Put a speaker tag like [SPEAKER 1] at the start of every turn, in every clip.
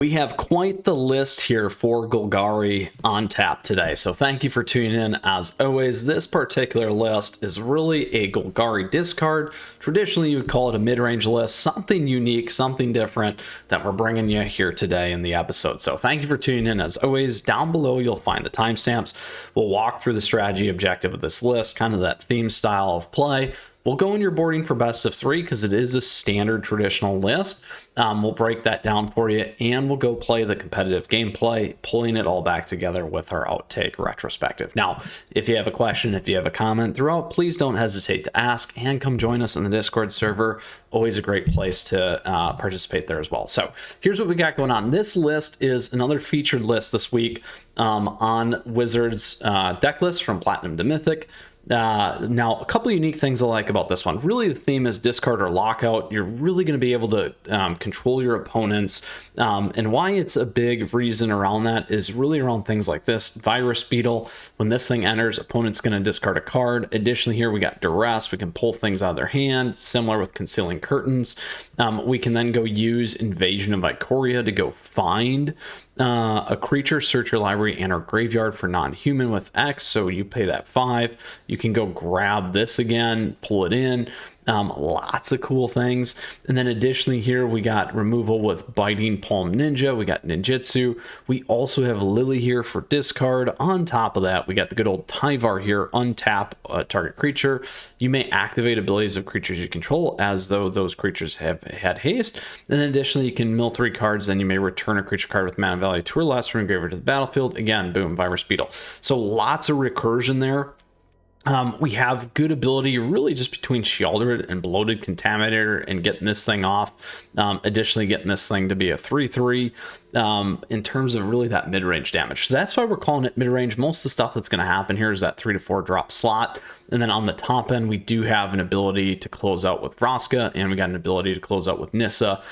[SPEAKER 1] We have quite the list here for Golgari on tap today, so thank you for tuning in. As always, this particular list is really a Golgari discard. Traditionally, you would call it a mid-range list, something unique, something different that we're bringing you here today in the episode. So thank you for tuning in. As always, down below, you'll find the timestamps. We'll walk through the strategy objective of this list, kind of that theme style of play. We'll go in your boarding for best of three because it is a standard traditional list. We'll break that down for you, and we'll go play the competitive gameplay, pulling it all back together with our outtake retrospective. Now, if you have a question, if you have a comment throughout, please don't hesitate to ask and come join us in the Discord server. Always a great place to participate there as well. So here's what we got going on. This list is another featured list this week on Wizards deck list from Platinum to Mythic. Now, a couple of unique things I like about this one. Really, the theme is discard or lockout. You're really going to be able to control your opponents. And why it's a big reason around that is really around things like this. Virus Beetle, when this thing enters, opponent's going to discard a card. Additionally, here we got Duress. We can pull things out of their hand, similar with Concealing Curtains. We can then go use Invasion of Ikoria to go find a creature, search your library and or graveyard for non-human with X, so you pay that 5. You can go grab this again, pull it in. Lots of cool things. And then additionally here we got removal with Biting Palm Ninja, we got Ninjutsu, we also have Lily here for discard. On top of that, we got the good old Tyvar here, untap a target creature. You may activate abilities of creatures you control as though those creatures have had haste. And then additionally you can mill 3 cards, then you may return a creature card with mana value 2 or less from your graveyard to the battlefield. Again, boom, Virus Beetle. So lots of recursion there. We have good ability really just between Shieldred and Bloated Contaminator and getting this thing off. Additionally, getting this thing to be a 3/3 in terms of really that mid-range damage. So that's why we're calling it mid-range. Most of the stuff that's going to happen here is that 3 to 4 drop slot. And then on the top end, we do have an ability to close out with Vraska, and we got an ability to close out with Nissa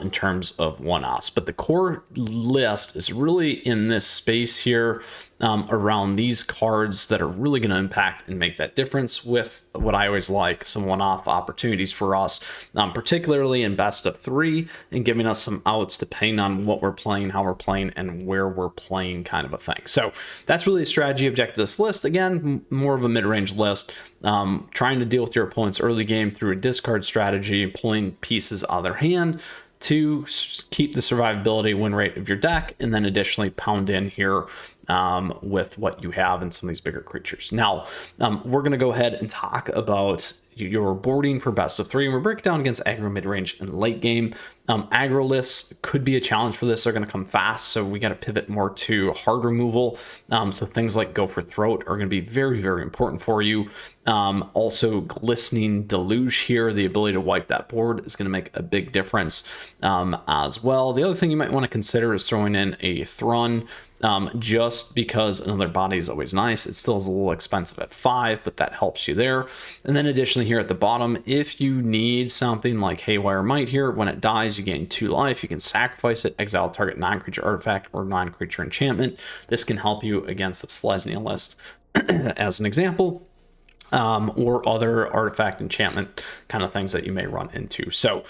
[SPEAKER 1] in terms of one-offs. But the core list is really in this space here around these cards that are really going to impact and make that difference with what I always like, some one-off opportunities for us, particularly in best of 3, and giving us some outs depending on what we're playing, how we're playing, and where we're playing, kind of a thing. So that's really a strategy objective of this list. Again, more of a mid-range list, trying to deal with your opponent's early game through a discard strategy and pulling pieces out of their hand to keep the survivability win rate of your deck, and then additionally pound in here with what you have in some of these bigger creatures. Now, we're going to go ahead and talk about your boarding for best of 3, and we're breaking down against aggro mid-range and late game. Aggro lists could be a challenge for this. They're going to come fast, so we got to pivot more to hard removal. So things like Go for Throat are going to be very, very important for you. Also, Glistening Deluge here, the ability to wipe that board is going to make a big difference as well. The other thing you might want to consider is throwing in a Thrun. Just because another body is always nice. It still is a little expensive at 5, but that helps you there. And then additionally here at the bottom, if you need something like Haywire Might here, when it dies, you gain 2 life. You can sacrifice it, exile target non-creature artifact or non-creature enchantment. This can help you against the Selesnya list as an example. Or other artifact enchantment kind of things that you may run into. So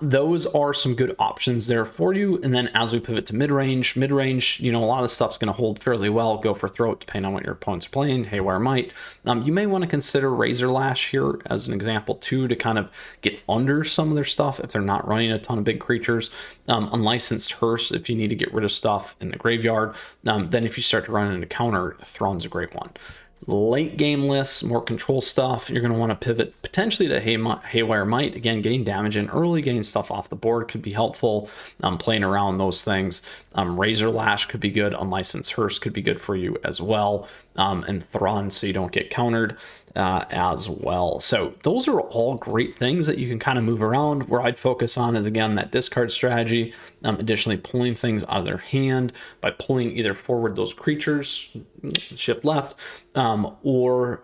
[SPEAKER 1] those are some good options there for you. And then as we pivot to mid-range, you know, a lot of stuff's going to hold fairly well. Go for Throat, depending on what your opponent's playing. Haywire Might. You may want to consider Razor Lash here as an example too, to kind of get under some of their stuff if they're not running a ton of big creatures. Unlicensed Hearse if you need to get rid of stuff in the graveyard. Then if you start to run into counter, Thron's a great one. Late game lists, more control stuff, you're going to want to pivot potentially to Haywire Might. Again, getting damage in early, getting stuff off the board could be helpful. Playing around those things. Razor Lash could be good. Unlicensed Hearse could be good for you as well. And Thron, so you don't get countered as well. So those are all great things that you can kind of move around. Where I'd focus on is, again, that discard strategy. Additionally, pulling things out of their hand by pulling either forward those creatures, shift left, or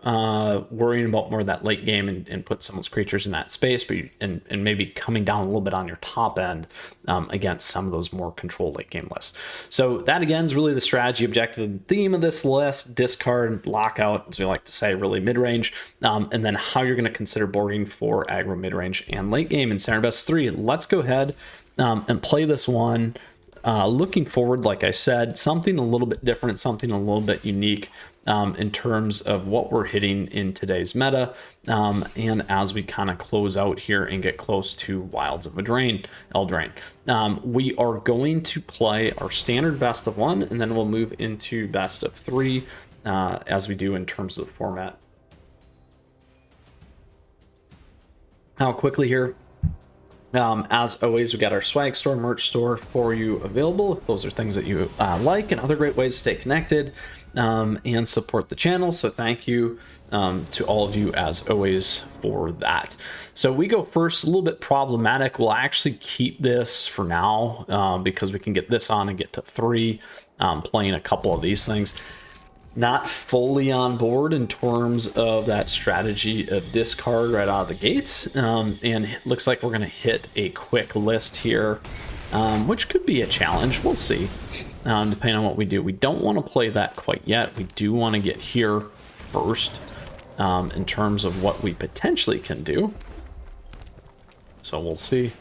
[SPEAKER 1] worrying about more of that late game and put some of those creatures in that space, but and maybe coming down a little bit on your top end against some of those more controlled late game lists. So that again is really the strategy objective and theme of this list: discard, lockout, as we like to say, really mid-range, and then how you're going to consider boarding for aggro mid-range and late game in standard best 3. Let's go ahead and play this one looking forward, like I said, something a little bit different, something a little bit unique in terms of what we're hitting in today's meta. And as we kind of close out here and get close to Wilds of Eldraine, we are going to play our standard best of one, and then we'll move into best of three as we do in terms of the format. Now, quickly here, as always, we got our swag store, merch store for you available if those are things that you like, and other great ways to stay connected and support the channel. So thank you to all of you as always for that. So we go first, a little bit problematic. We'll actually keep this for now because we can get this on and get to 3 playing a couple of these things. Not fully on board in terms of that strategy of discard right out of the gate, and it looks like we're going to hit a quick list here, which could be a challenge. We'll see, depending on what we do. We don't want to play that quite yet. We do want to get here first in terms of what we potentially can do, so we'll see.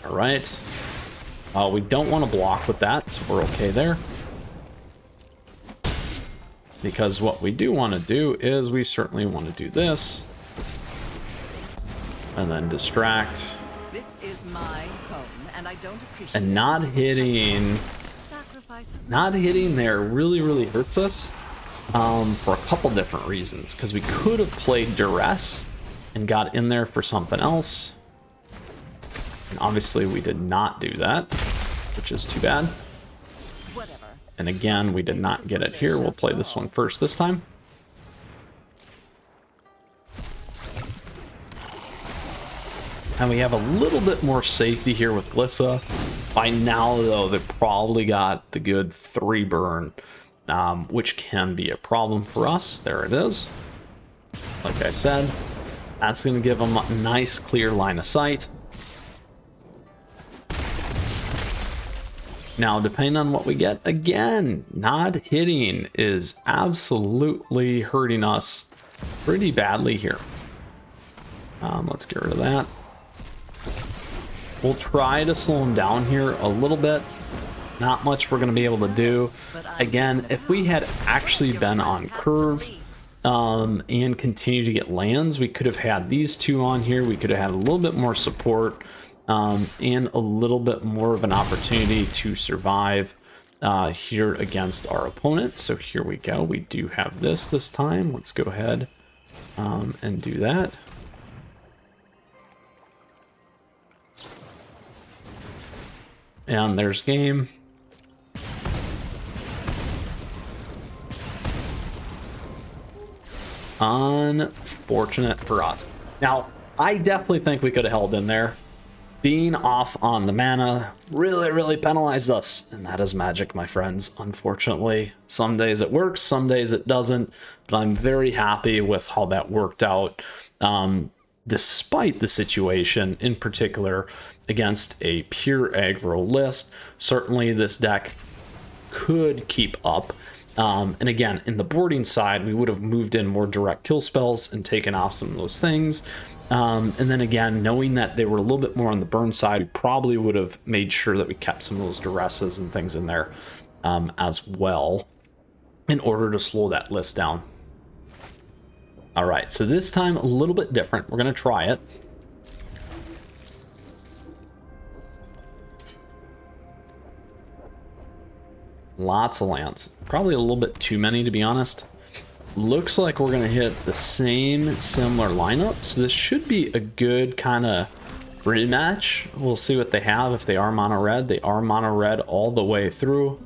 [SPEAKER 1] All right. We don't want to block with that, so we're okay there. Because what we do want to do is we certainly want to do this. And then distract.
[SPEAKER 2] This is my home, and I don't appreciate
[SPEAKER 1] and not hitting there really hurts us for a couple different reasons. Because we could have played Duress and got in there for something else. And obviously we did not do that, which is too bad.
[SPEAKER 2] Whatever.
[SPEAKER 1] And again, we did not get it here. We'll play this one first this time. And we have a little bit more safety here with Glissa. By now, though, they've probably got the good 3 burn, which can be a problem for us. There it is. Like I said, that's going to give them a nice, clear line of sight. Now, depending on what we get, again, not hitting is absolutely hurting us pretty badly here. Let's get rid of that. We'll try to slow him down here a little bit. Not much we're going to be able to do. Again, if we had actually been on curve and continue to get lands, we could have had these 2 on here. We could have had a little bit more support. And a little bit more of an opportunity to survive here against our opponent. So here we go. We do have this time. Let's go ahead and do that. And there's game. Unfortunate for us. Now, I definitely think we could have held in there. Being off on the mana really penalized us, and that is Magic, my friends. Unfortunately, some days it works, some days it doesn't, but I'm very happy with how that worked out, despite the situation, in particular against a pure aggro list. Certainly this deck could keep up, and again, in the boarding side, we would have moved in more direct kill spells and taken off some of those things. And then again, knowing that they were a little bit more on the burn side, we probably would have made sure that we kept some of those duresses and things in there as well in order to slow that list down. All right, so this time a little bit different. We're going to try it. Lots of lands. Probably a little bit too many, to be honest. Looks like we're going to hit the same similar lineup, so this should be a good kind of rematch. We'll see what they have. If they are mono red, they are mono red all the way through.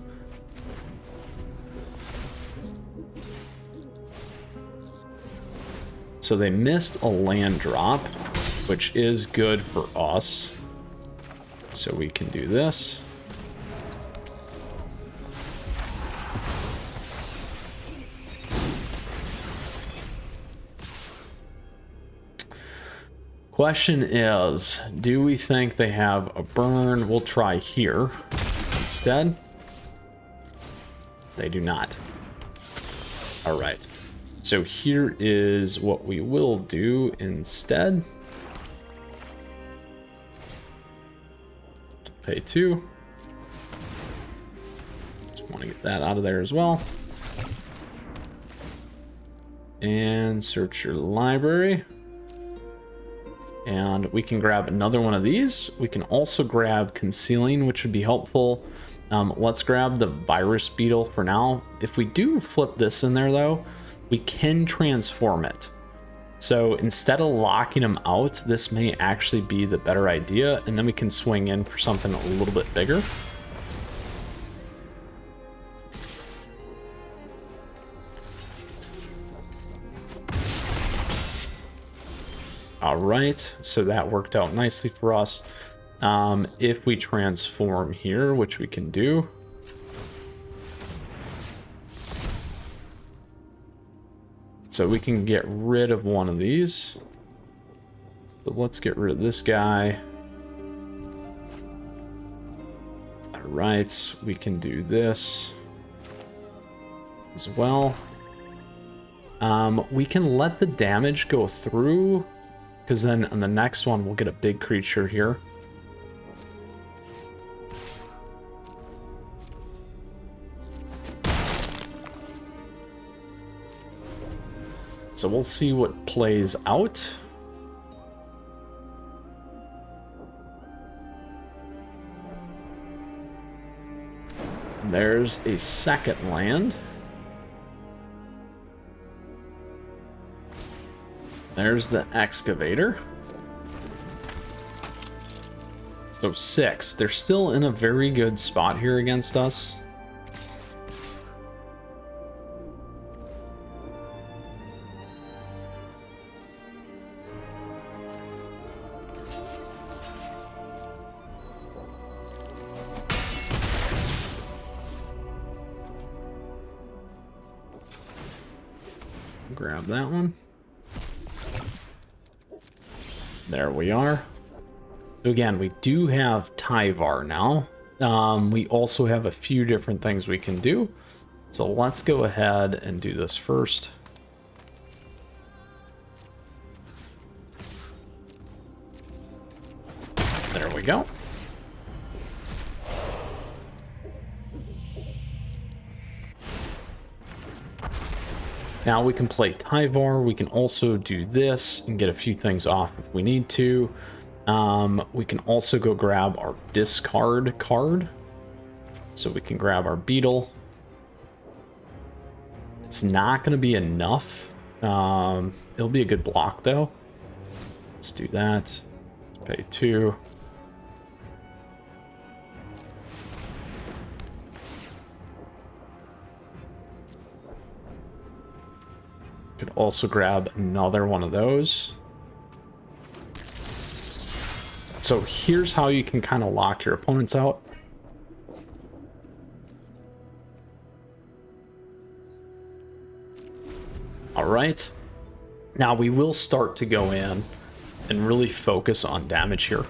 [SPEAKER 1] So they missed a land drop, which is good for us. So we can do this. Question is, do we think they have a burn? We'll try here instead. They do not. All right. So here is what we will do instead. Pay 2. Just want to get that out of there as well. And search your library. And we can grab another one of these. We can also grab Concealing, which would be helpful. Let's grab the Virus Beetle for now. If we do flip this in there, though, we can transform it. So instead of locking them out, this may actually be the better idea, and then we can swing in for something a little bit bigger. All right, so that worked out nicely for us. If we transform here, which we can do. So we can get rid of one of these. So let's get rid of this guy. All right, we can do this as well. We can let the damage go through, because then on the next one we'll get a big creature here. So we'll see what plays out. There's a second land. There's the Excavator. So 6. They're still in a very good spot here against us. Grab that one. There we are. So again, we do have Tyvar now. We also have a few different things we can do. So let's go ahead and do this first. There we go. Now we can play Tyvar. We can also do this and get a few things off if we need to. We can also go grab our discard card. So we can grab our Beetle. It's not going to be enough. It'll be a good block though. Let's do that. Let's pay 2. Could also grab another one of those. So here's how you can kind of lock your opponents out. All right. Now we will start to go in and really focus on damage here.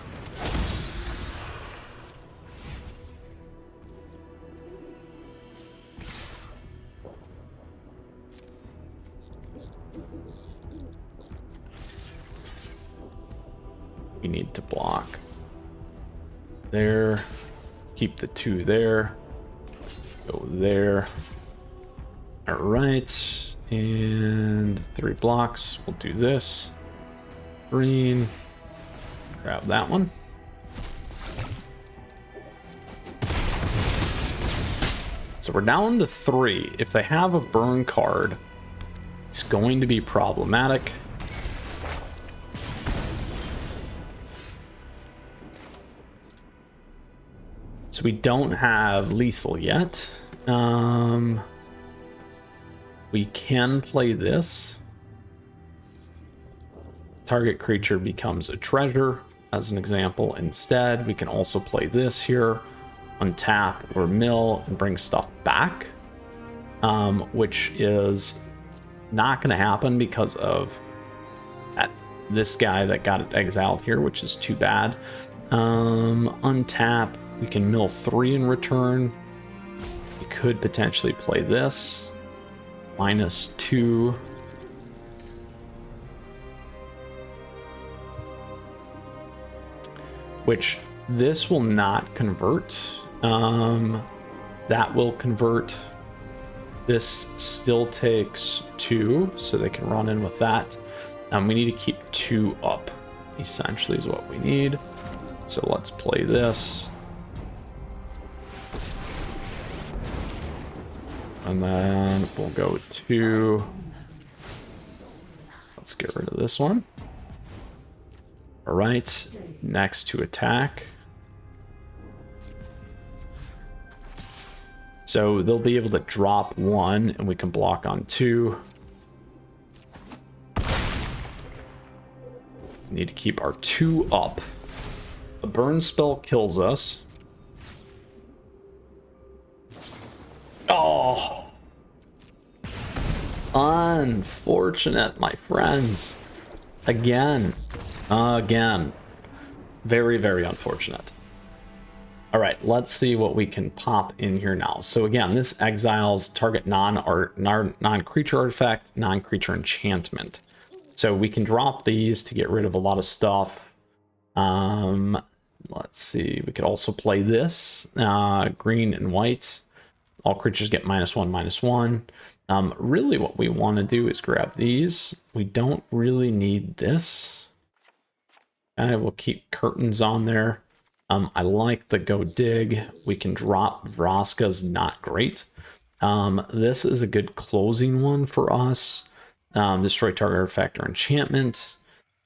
[SPEAKER 1] We need to block there, keep the 2 there, go there. All right, and 3 blocks. We'll do this. Green, grab that one. So we're down to 3. If they have a burn card, it's going to be problematic. So we don't have lethal yet. We can play this. Target creature becomes a treasure, as an example. Instead, we can also play this here, untap or mill and bring stuff back, which is not going to happen because of this guy that got exiled here, which is too bad. Untap. We can mill 3 in return. We could potentially play this. -2. Which This will not convert. That will convert. This still takes 2, so they can run in with that. We need to keep 2 up, essentially, is what we need. So let's play this. And then we'll go 2. Let's get rid of this one. All right, next to attack. So they'll be able to drop 1, and we can block on 2. Need to keep our 2 up. A burn spell kills us. Oh! Unfortunate, my friends. Again. Again. Very, very unfortunate. All right, let's see what we can pop in here now. So again, this exiles target non-creature artifact, non-creature enchantment. So we can drop these to get rid of a lot of stuff. Let's see, we could also play this, green and white. All creatures get -1/-1. Really what we want to do is grab these. We don't really need this. I will keep curtains on there. I like the go dig. We can drop Vraska's not great. This is a good closing one for us. Destroy target artifact or enchantment.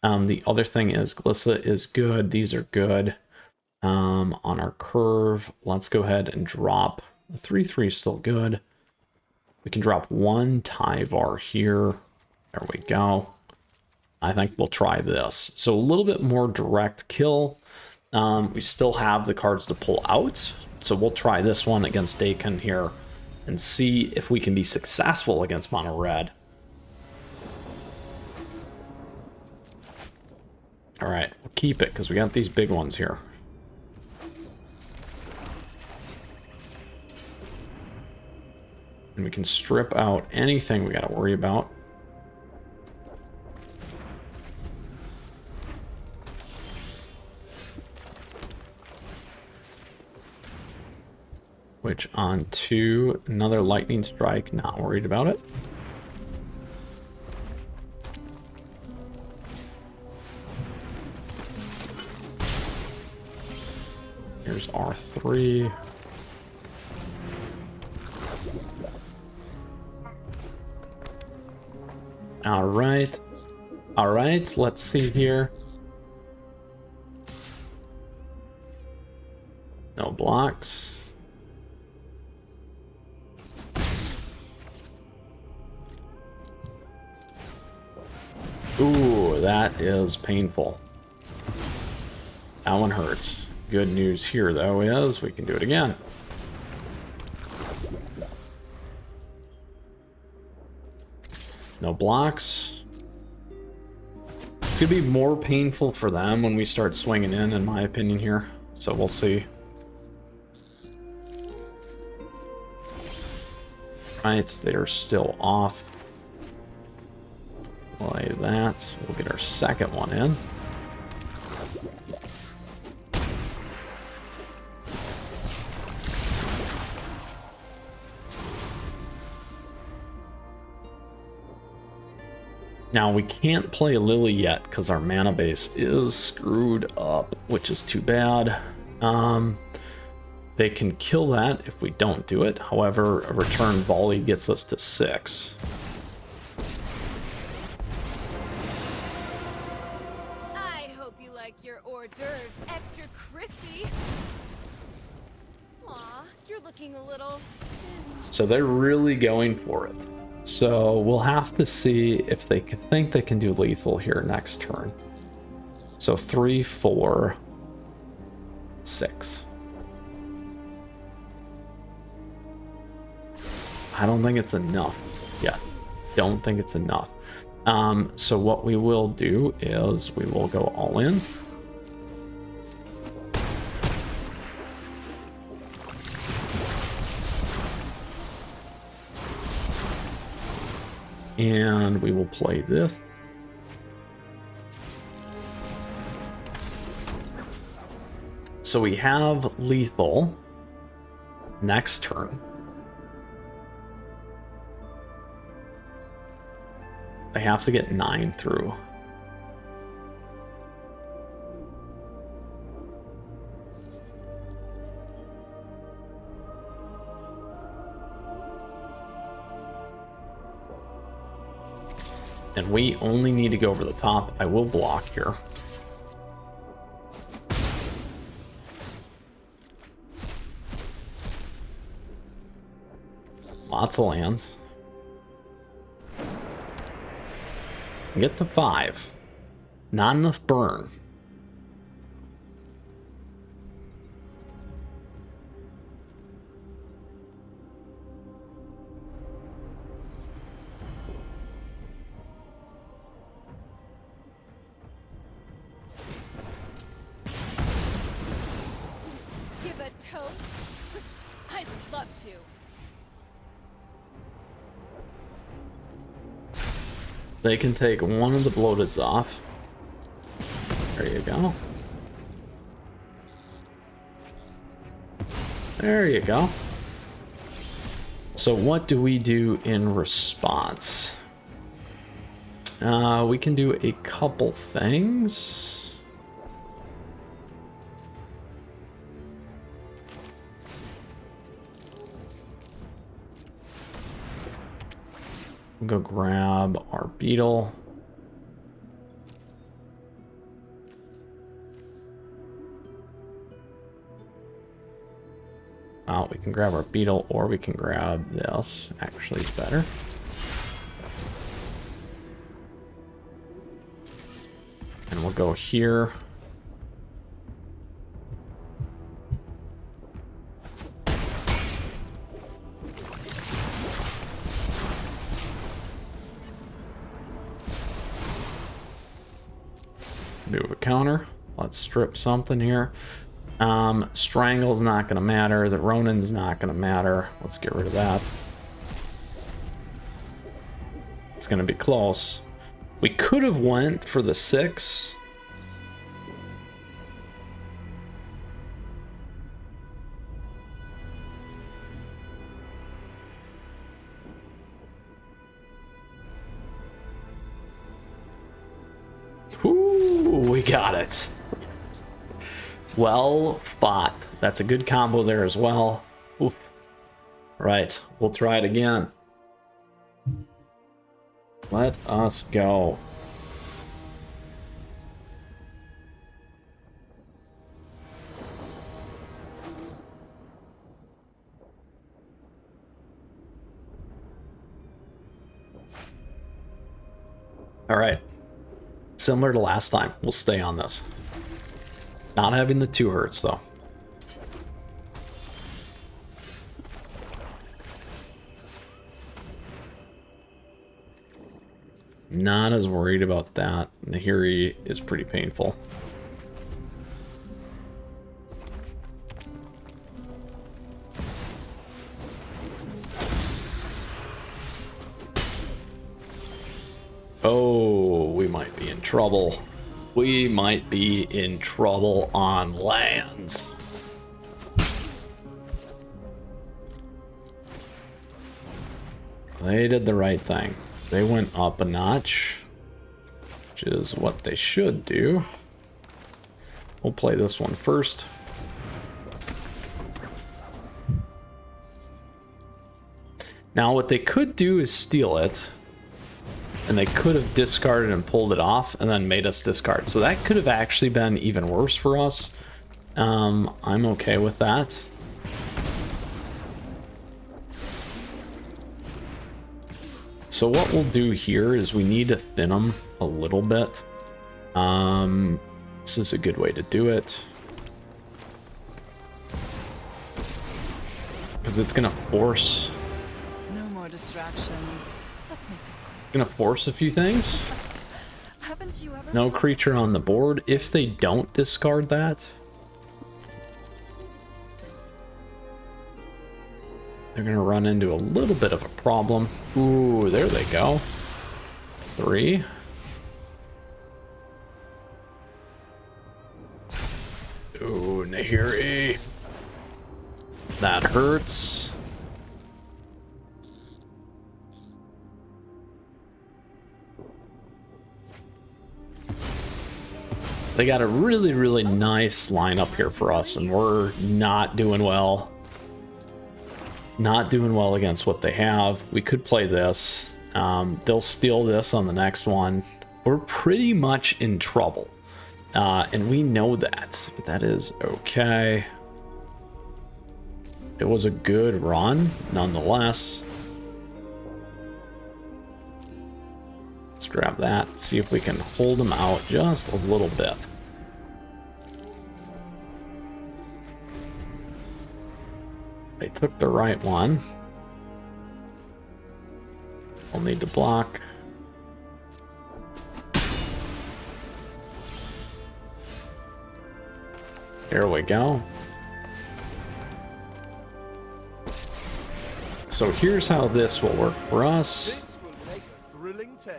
[SPEAKER 1] The other thing is Glissa is good. These are good. On our curve, let's go ahead and drop the 3/3 is still good. We can drop 1 Tyvar here. There we go. I think we'll try this. So a little bit more direct kill. We still have the cards to pull out. So we'll try this one against Dakin here and see if we can be successful against mono red. All right, we'll keep it because we got these big ones here. And we can strip out anything we got to worry about. Which on 2, another lightning strike, not worried about it. Here's R3. All right. All right, let's see here. No blocks. Ooh, that is painful. That one hurts. Good news here, though, is we can do it again. No blocks. It's gonna be more painful for them when we start swinging in my opinion, here. So we'll see. Right, they're still off. Play that. We'll get our second one in. Now we can't play Lily yet because our mana base is screwed up, which is too bad. They can kill that if we don't do it. However, a return volley gets us to 6.
[SPEAKER 3] I hope you like your hors d'oeuvres extra crispy. Aw, you're looking a little singed.
[SPEAKER 1] So they're really going for it. So we'll have to see if they think they can do lethal here next turn. So 3, 4, 6. I don't think it's enough yet. Don't think it's enough. So what we will do is we will go all in. And we will play this. So we have lethal next turn. They have to get 9 through. And we only need to go over the top. I will block here. Lots of lands. Get to 5. Not enough burn.
[SPEAKER 3] Give a toast? I'd love to.
[SPEAKER 1] They can take one of the bloateds off. There you go. There you go. So what do we do in response? We can do a couple things. Go grab our beetle. We can grab our beetle, or we can grab this. Actually, it's better. And we'll go here. Move a counter. Let's strip something here. Strangle's not going to matter. The Ronin's not going to matter. Let's get rid of that. It's going to be close. We could have went for the 6. Ooh, we got it. Well fought. That's a good combo there as well. Oof. Right, we'll try it again. Let us go. All right. Similar to last time, we'll stay on this. Not having the 2 hurts though. Not as worried about that. Nahiri is pretty painful. Oh, we might be in trouble. We might be in trouble on lands. They did the right thing. They went up a notch, which is what they should do. We'll play this one first. Now what they could do is steal it. And they could have discarded and pulled it off and then made us discard. So that could have actually been even worse for us. I'm okay with that. So what we'll do here is we need to thin them a little bit. This is a good way to do it. Because it's going to force...
[SPEAKER 2] No more distractions. Let's make this quick.
[SPEAKER 1] Gonna force a few things.
[SPEAKER 2] Haven't you ever?
[SPEAKER 1] No creature on the board. If they don't discard that, they're gonna run into a little bit of a problem. Ooh, there they go. 3. Ooh, here, E. That hurts. They got a really, really nice lineup here for us, and we're not doing well. Not doing well against what they have. We could play this. They'll steal this on the next one. We're pretty much in trouble. And we know that, but that is okay. It was a good run, nonetheless. Let's grab that, see if we can hold them out just a little bit. They took the right one. We'll need to block. Here we go. So here's how this will work for us.
[SPEAKER 4] This will make a thrilling tale.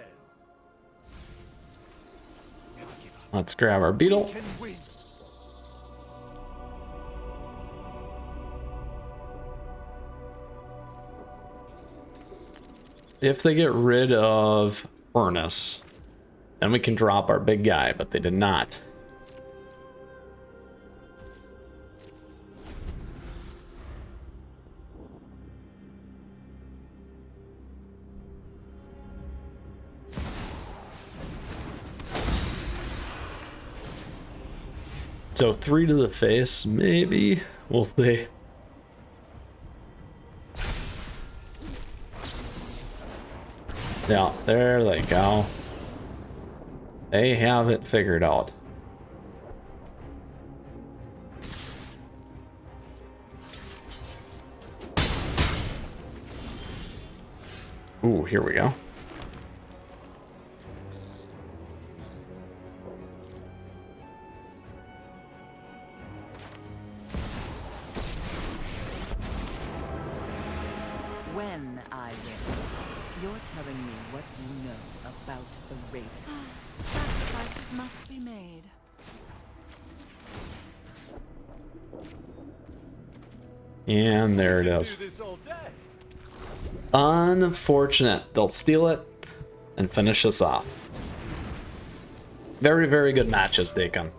[SPEAKER 4] Never give up.
[SPEAKER 1] Let's grab our beetle.
[SPEAKER 4] Can win.
[SPEAKER 1] If they get rid of Furnace, then we can drop our big guy, but they did not. So 3 to the face, maybe. We'll see. Yeah, there they go. They have it figured out. Ooh, here we go.
[SPEAKER 5] When I win, you're telling me what you know about the Raven.
[SPEAKER 2] Sacrifices must be made.
[SPEAKER 1] And there it is.
[SPEAKER 4] Do this all day.
[SPEAKER 1] Unfortunate. They'll steal it and finish us off. Very, very good matches, Deacon.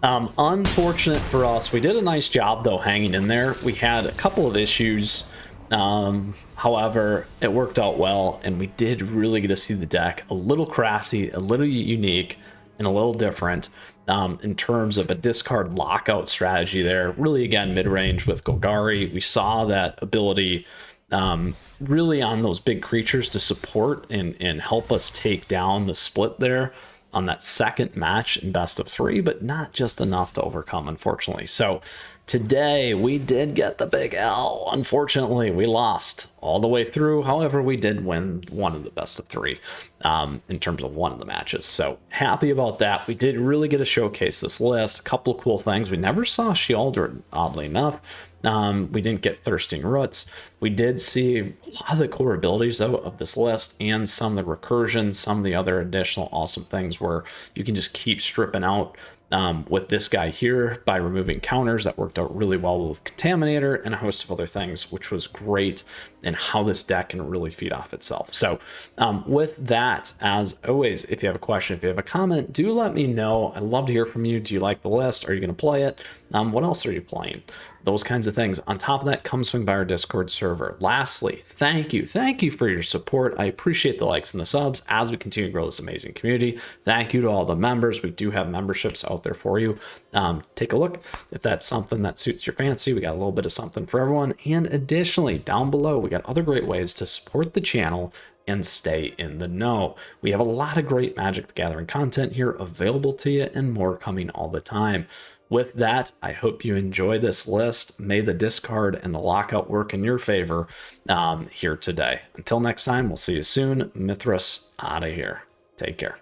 [SPEAKER 1] Unfortunate for us. We did a nice job, though, hanging in there. We had a couple of issues. However, it worked out well, and we did really get to see the deck a little crafty, a little unique, and a little different in terms of a discard lockout strategy there. Really, again, mid-range with Golgari. We saw that ability really on those big creatures to support and help us take down the split there on that second match in best of 3, but not just enough to overcome, unfortunately. So today we did get the big L. Unfortunately, we lost all the way through. However, we did win one of the best of 3 in terms of one of the matches. So happy about that. We did really get to showcase this list. A couple of cool things. We never saw Sheoldred, oddly enough. We didn't get Thirsting Roots. We did see a lot of the core abilities, though, of this list, and some of the recursions, some of the other additional awesome things where you can just keep stripping out with this guy here by removing counters. That worked out really well with Contaminator and a host of other things, which was great, and how this deck can really feed off itself. So with that, as always, if you have a question, if you have a comment, do let me know. I'd love to hear from you. Do you like the list? Are you going to play it? What else are you playing? Those kinds of things. On top of that, come swing by our Discord server. Lastly, thank you for your support. I appreciate the likes and the subs as we continue to grow this amazing community. Thank you to all the members. We do have memberships out there for you. Take a look if that's something that suits your fancy. We got a little bit of something for everyone. And additionally, down below, we got other great ways to support the channel and stay in the know. We have a lot of great Magic the Gathering content here available to you, and more coming all the time. With that, I hope you enjoy this list. May the discard and the lockout work in your favor here today. Until next time, we'll see you soon. Mythras out of here. Take care.